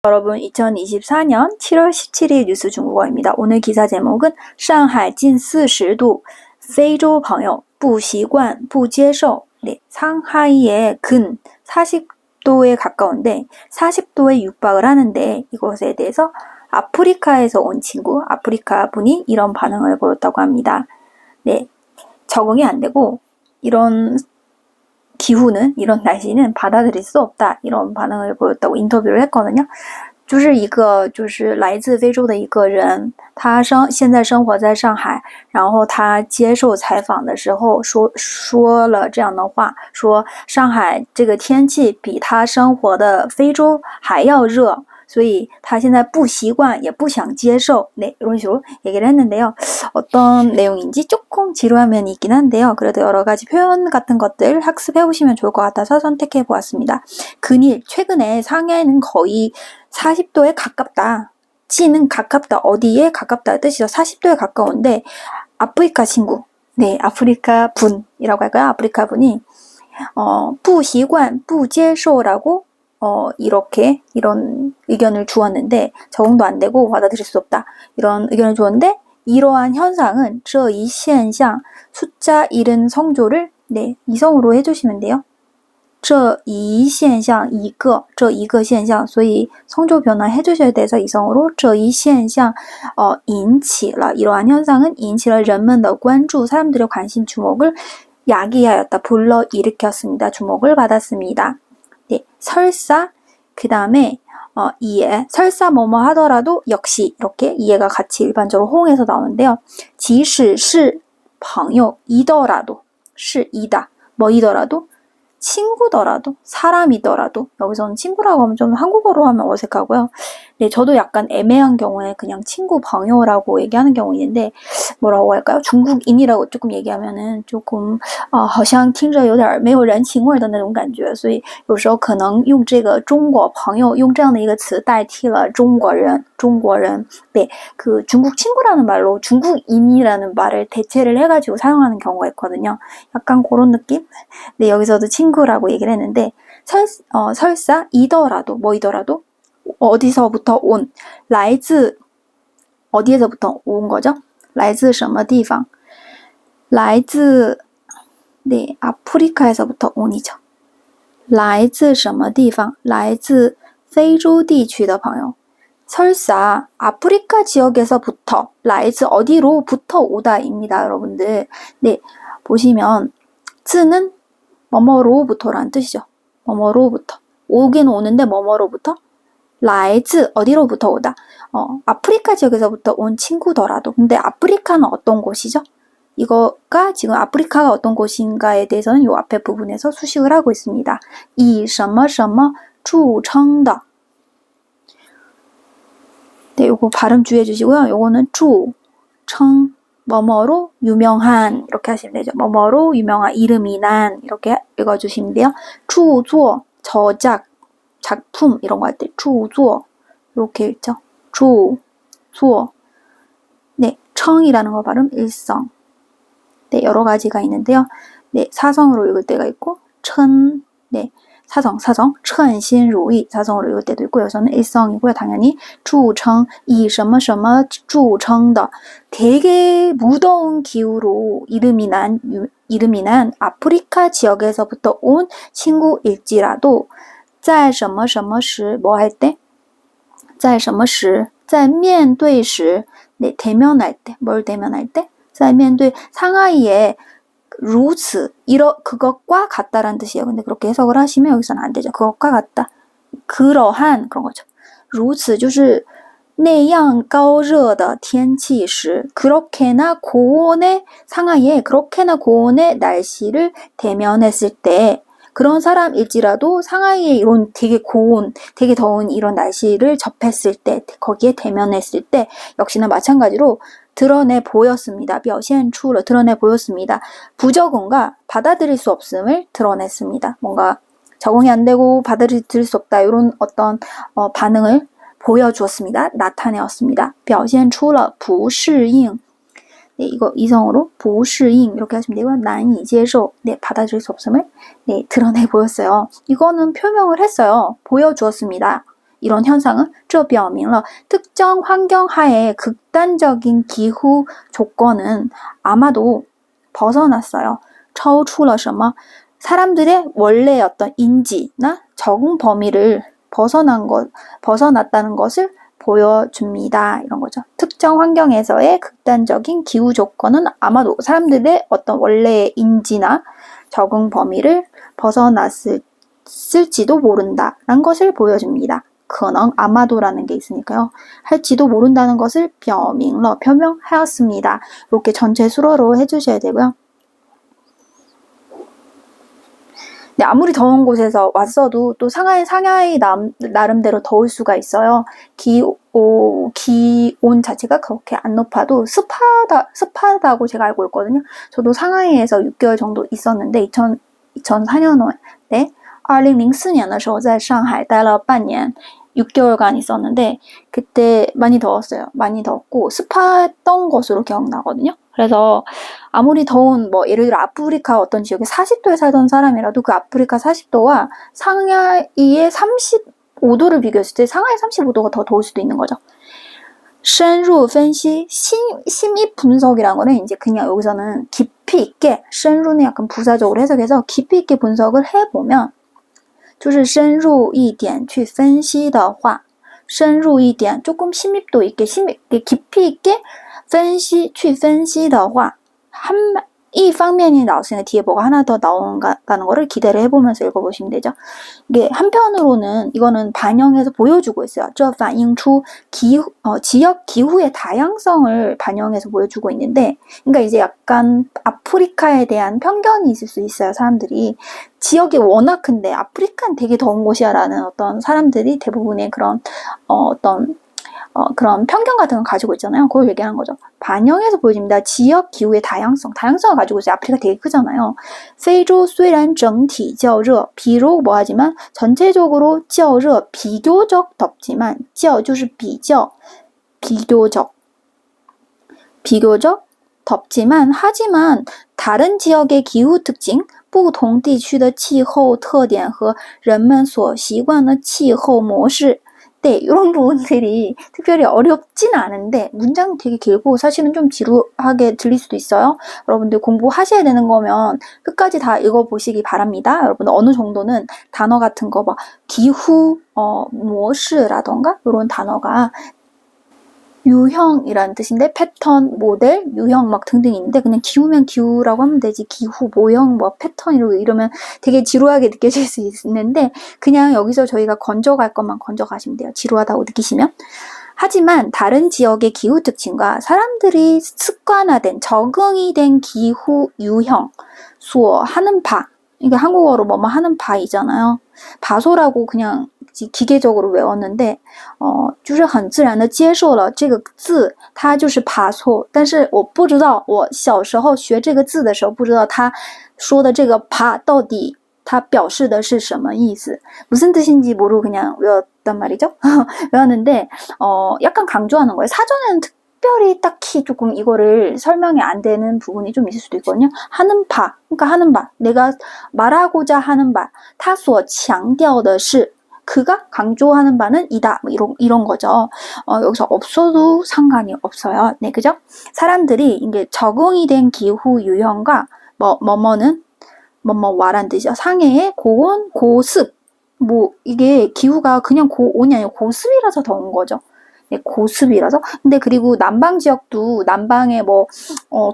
여러분 2024년 7월 17일 뉴스 중국어입니다. 오늘 기사 제목은 上海近40도 非洲朋友不习惯不接受 네, 상하이의 근 40도에 가까운데 40도에 육박을 하는데 이것에 대해서 아프리카에서 온 친구, 아프리카 분이 이런 반응을 보였다고 합니다. 네, 적응이 안 되고 이런 기후는 이런 날씨는 받아들일 수 없다 이런 반응을 보였다고 인터뷰를 했거든요. 就是一个就是来自非洲的一个人，他现在生活在上海，然后他接受采访的时候说了这样的话，说上海这个天气比他生活的非洲还要热。 所以他现在不习惯也不想接受 네, 이런 식으로 얘기를 했는데요. 어떤 내용인지 조금 지루한 면이 있긴 한데요. 그래도 여러 가지 표현 같은 것들 학습해 보시면 좋을 것 같아서 선택해 보았습니다. 근일, 최근에 상해는 거의 40도에 가깝다. 찌는 가깝다. 어디에 가깝다 뜻이죠. 40도에 가까운데 아프리카 친구, 네, 아프리카 분이라고 할까요? 아프리카 분이 不习惯不接受라고 이렇게 이런 의견을 주었는데 적응도 안 되고 받아들일 수 없다. 이런 의견을 주었는데 이러한 현상은 这一现象 숫자 1은 성조를 네, 이성으로 해주시면 돼요. 这一现象一个这一个现象 所以성조 변화해 주셔야 돼서 이성으로 这一现象引起了 이러한 현상은 引起了人们的关注 사람들의 관심 주목을 야기하였다. 불러일으켰습니다. 주목을 받았습니다. 네, 설사 그 다음에 이해 설사 뭐뭐 하더라도 역시 이렇게 이해가 같이 일반적으로 호응해서 나오는데요. 即使是朋友이더라도 是이다 뭐이더라도 친구더라도 사람이더라도 여기서는 친구라고 하면 좀 한국어로 하면 어색하고요. 네, 저도 약간 애매한 경우에 그냥 친구,朋友라고 얘기하는 경우 있는데 뭐라고 할까요? 중국인이라고 조금 얘기하면은 조금好像听着有点没有人情味的那种感觉，所以有时候可能用这个中国朋友用这样的一个词代替了中国人. 네, 그 중국 친구라는 말로 중국인이라는 말을 대체를 해가지고 사용하는 경우가 있거든요. 약간 그런 느낌? 네, 여기서도 친구라고 얘기를 했는데 설사 이더라도 뭐이더라도 어디서부터 온 来自 어디에서부터 온 거죠? 来自什么地方来自 네, 아프리카에서부터 온이죠. 来自什么地方来自非洲地区的朋友 설사 아프리카 지역에서부터 来自 어디로부터 오다입니다, 여러분들. 네, 보시면 自는 뭐뭐로부터라는 뜻이죠. 뭐뭐로부터. 오긴 오는데 뭐뭐로부터? 来自 어디로부터 오다. 아프리카 지역에서부터 온 친구더라도. 근데 아프리카는 어떤 곳이죠? 이거가 지금 아프리카가 어떤 곳인가에 대해서는 이 앞에 부분에서 수식을 하고 있습니다. 以什么什么著称的. 네, 요거 발음 주의해 주시고요. 요거는 著称 뭐뭐로 유명한 이렇게 하시면 되죠. 뭐뭐로 유명한 이름이 난 이렇게 읽어주시면 돼요. 著作 저작 작품 이런 거 할 때 著作 이렇게 읽죠. 著作 네, 청이라는 거 발음 일성. 네, 여러 가지가 있는데요. 네, 사성으로 읽을 때가 있고 称 네, 사성,称心如意 사성으로 읽을 때도 있고 여기서는 일성이고요. 당연히 著称以什么什么著称的 되게 무더운 기후로 이름이 난 아프리카 지역에서부터 온 친구일지라도 在什么什么时 뭐 할 때? 在什么时在面对时 네, 대면할 때 뭘 대면할 때? 在面对 상하이에 如此 그것과 같다라는 뜻이에요. 근데 그렇게 해석을 하시면 여기서는 안 되죠. 그것과 같다. 그러한 그런 거죠. 如此就是那样高热的天气时 그렇게나 고온의 상하이에 그렇게나 고온의 날씨를 대면했을 때 그런 사람일지라도 상하이에 이런 되게 고온, 되게 더운 이런 날씨를 접했을 때 거기에 대면했을 때 역시나 마찬가지로 드러내 보였습니다. 表现出了 드러내 보였습니다. 부적응과 받아들일 수 없음을 드러냈습니다. 뭔가 적응이 안 되고 받아들일 수 없다 이런 어떤 반응을 보여주었습니다. 나타내었습니다. 表现出了不适应 네, 이거 이성으로 不适应 이렇게 하시면 되고요. 난이接受 네, 받아들일 수 없음을 네, 드러내 보였어요. 이거는 표명을 했어요. 보여주었습니다. 이런 현상은 这表明了 특정 환경 하에 극단적인 기후 조건은 아마도 벗어났어요. 超出了什么? 사람들의 원래 어떤 인지나 적응 범위를 벗어났다는 것을 보여줍니다. 이런 거죠. 특정 환경에서의 극단적인 기후 조건은 아마도 사람들의 어떤 원래의 인지나 적응 범위를 벗어났을지도 모른다라는 것을 보여줍니다. 可能 아마도라는 게 있으니까요. 할지도 모른다는 것을 표명하였습니다. 이렇게 전체 수로로 해주셔야 되고요. 네, 아무리 더운 곳에서 왔어도 또 상하이 나름대로 더울 수가 있어요. 기온 자체가 그렇게 안 높아도 습하다고 제가 알고 있거든요. 저도 상하이에서 6개월 정도 있었는데 2004년에 2004年的时候在上海待了半年 6개월간 있었는데 그때 많이 더웠어요. 많이 덥고 습했던 것으로 기억나거든요. 그래서 아무리 더운 예를 들어 아프리카 어떤 지역에 40도에 살던 사람이라도 그 아프리카 40도와 상하이의 35도를 비교했을 때 상하이 35도가 더 더울 수도 있는 거죠. 深入分析 심입 분석이라는 거는 이제 그냥 여기서는 깊이 있게 深入는 약간 부사적으로 해석해서 깊이 있게 분석을 해보면 就是深入一点去分析的话深入一点 조금 심입도 있게 깊이 있게 分析去分析的话 이 방면이 나왔으니까 뒤에 뭐가 하나 더 나온다는 거를 기대를 해보면서 읽어보시면 되죠. 이게 한편으로는 이거는 반영해서 보여주고 있어요. 这反映出 지역 기후의 다양성을 반영해서 보여주고 있는데 그러니까 이제 약간 아프리카에 대한 편견이 있을 수 있어요. 사람들이 지역이 워낙 큰데 아프리카는 되게 더운 곳이야 라는 어떤 사람들이 대부분의 그런 그런 편견 같은 거 가지고 있잖아요. 그걸 얘기하는 거죠. 반영해서 보여줍니다. 지역 기후의 다양성을 가지고 있어요. 아프리카 되게 크잖아요. 非洲虽然整体较热 비록 뭐하지만 전체적으로 较热 비교적 덥지만 较 就是比较 비교적 덥지만 하지만 다른 지역의 기후 특징 不同地区的气候特点和人们所习惯的气候模式 네, 이런 부분들이 특별히 어렵진 않은데 문장이 되게 길고 사실은 좀 지루하게 들릴 수도 있어요. 여러분들 공부하셔야 되는 거면 끝까지 다 읽어보시기 바랍니다. 여러분들 어느 정도는 단어 같은 거 기후模式라던가 이런 단어가 유형이라는 뜻인데 패턴, 모델, 유형 등등 있는데 그냥 기후면 기후라고 하면 되지 기후, 모형, 패턴 이러면 되게 지루하게 느껴질 수 있는데 그냥 여기서 저희가 건져갈 것만 건져가시면 돼요. 지루하다고 느끼시면. 하지만 다른 지역의 기후 특징과 사람들이 습관화된 적응이 된 기후 유형, 수어 하는 바 이게 한국어로 하는 바이잖아요. 바소라고 그냥 기계적으로 외웠는데 就是很自然的接受了这个字它就是爬错但是我不知道我小时候学这个字的时候不知道他说的这个爬到底它表示的是什么意思 무슨 뜻인지 모르고 그냥 외웠단 말이죠. 외웠는데 약간 강조하는 거예요. 사전에는 특별히 딱히 조금 이거를 설명이 안 되는 부분이 좀 있을 수도 있거든요. 하는 바, 그러니까 하는 바, 내가 말하고자 하는 바, 他所强调的是 그가 강조하는 바는 이다. 이런 거죠. 여기서 없어도 상관이 없어요. 네, 그죠? 사람들이 이게 적응이 된 기후 유형과 뭐뭐는 뭐뭐와란 뜻이죠. 상해의 고온, 고습. 이게 기후가 그냥 고온이 아니고 고습이라서 더운 거죠. 네, 고습이라서. 근데 그리고 남방 지역도 남방에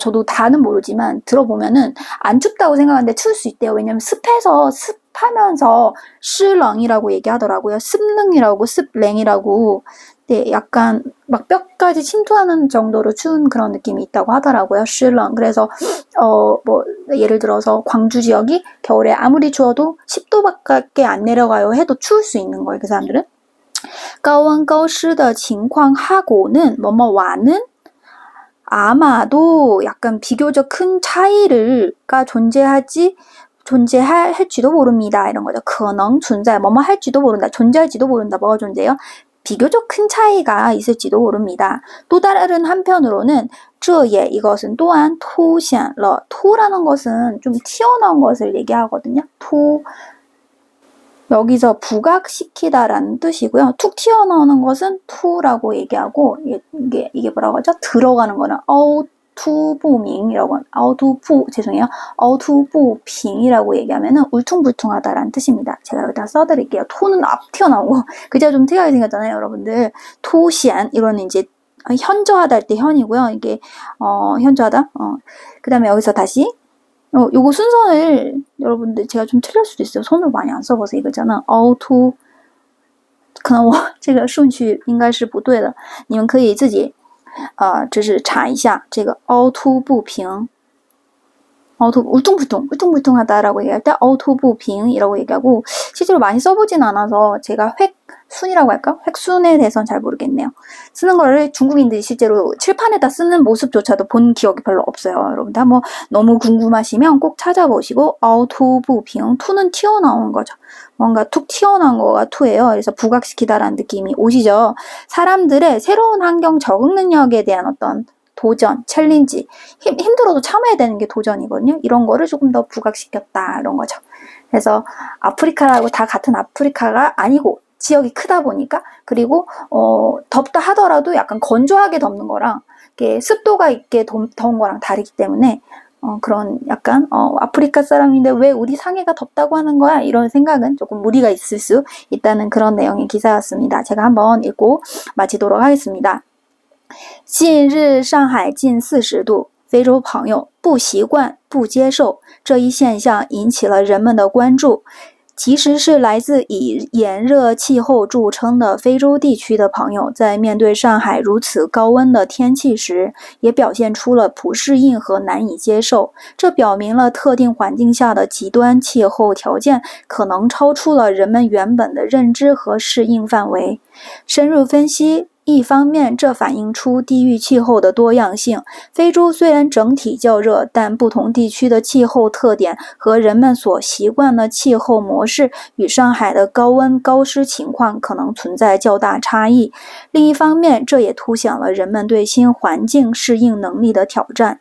저도 다는 모르지만 들어보면은 안 춥다고 생각하는데 추울 수 있대요. 왜냐면 습하면서 시렁이라고 얘기하더라고요. 습능이라고 습랭이라고. 네, 약간 뼈까지 침투하는 정도로 추운 그런 느낌이 있다고 하더라고요. 시렁. 그래서 예를 들어서 광주 지역이 겨울에 아무리 추워도 10도밖에 안 내려가요 해도 추울 수 있는 거예요. 그 사람들은. 高温高湿的情况하고는 뭐뭐와는 아마도 약간 비교적 큰 차이가 존재할지도 모릅니다. 이런 거죠. 可能存在 뭐뭐 할지도 모른다. 존재할지도 모른다. 뭐가 존재해요? 비교적 큰 차이가 있을지도 모릅니다. 또 다른 한편으로는 这也 이것은 또한 凸显了 토라는 것은 좀 튀어나온 것을 얘기하거든요. 여기서 부각시키다라는 뜻이고요. 툭 튀어나오는 것은 투라고 얘기하고 이게 뭐라고 하죠? 들어가는 거는 아우투부핑이라고 얘기하면은 울퉁불퉁하다라는 뜻입니다. 제가 여기다 써드릴게요. 토는 앞 튀어나오고 글자가 좀 특이하게 생겼잖아요, 여러분들. 토시안 이거는 이제 현저하다 할 때 현이고요. 이게 현저하다. 그 다음에 여기서 다시 요거 순서를 여러분들 제가 좀 틀릴 수도 있어요. 손을 많이 안 써봐서 이거잖아.凹凸可能我这个顺序应该是不对的，你们可以自己就是查一下这个凹凸不平。울퉁불퉁하다라고 얘기할 때凹凸不平이라고 얘기하고 실제로 많이 써보진 않아서 제가 획순이라고 할까? 획순에 대해서는 잘 모르겠네요. 쓰는 거를 중국인들이 실제로 칠판에다 쓰는 모습조차도 본 기억이 별로 없어요. 여러분들 한번 너무 궁금하시면 꼭 찾아보시고凹凸不平, 투는 튀어나온 거죠. 뭔가 툭 튀어나온 거가 투예요. 그래서 부각시키다라는 느낌이 오시죠. 사람들의 새로운 환경 적응 능력에 대한 어떤 도전, 챌린지, 힘들어도 참아야 되는 게 도전이거든요. 이런 거를 조금 더 부각시켰다 이런 거죠. 그래서 아프리카라고 다 같은 아프리카가 아니고 지역이 크다 보니까 그리고 덥다 하더라도 약간 건조하게 덥는 거랑 이렇게 습도가 있게 더운 거랑 다르기 때문에 그런 약간 아프리카 사람인데 왜 우리 상해가 덥다고 하는 거야? 이런 생각은 조금 무리가 있을 수 있다는 그런 내용의 기사였습니다. 제가 한번 읽고 마치도록 하겠습니다. 近日上海近40度，非洲朋友不习惯、不接受这一现象引起了人们的关注。其实是来自以炎热气候著称的非洲地区的朋友，在面对上海如此高温的天气时，也表现出了不适应和难以接受。这表明了特定环境下的极端气候条件可能超出了人们原本的认知和适应范围。深入分析，一方面，这反映出地域气候的多样性。非洲虽然整体较热，但不同地区的气候特点和人们所习惯的气候模式与上海的高温高湿情况可能存在较大差异。另一方面，这也凸显了人们对新环境适应能力的挑战。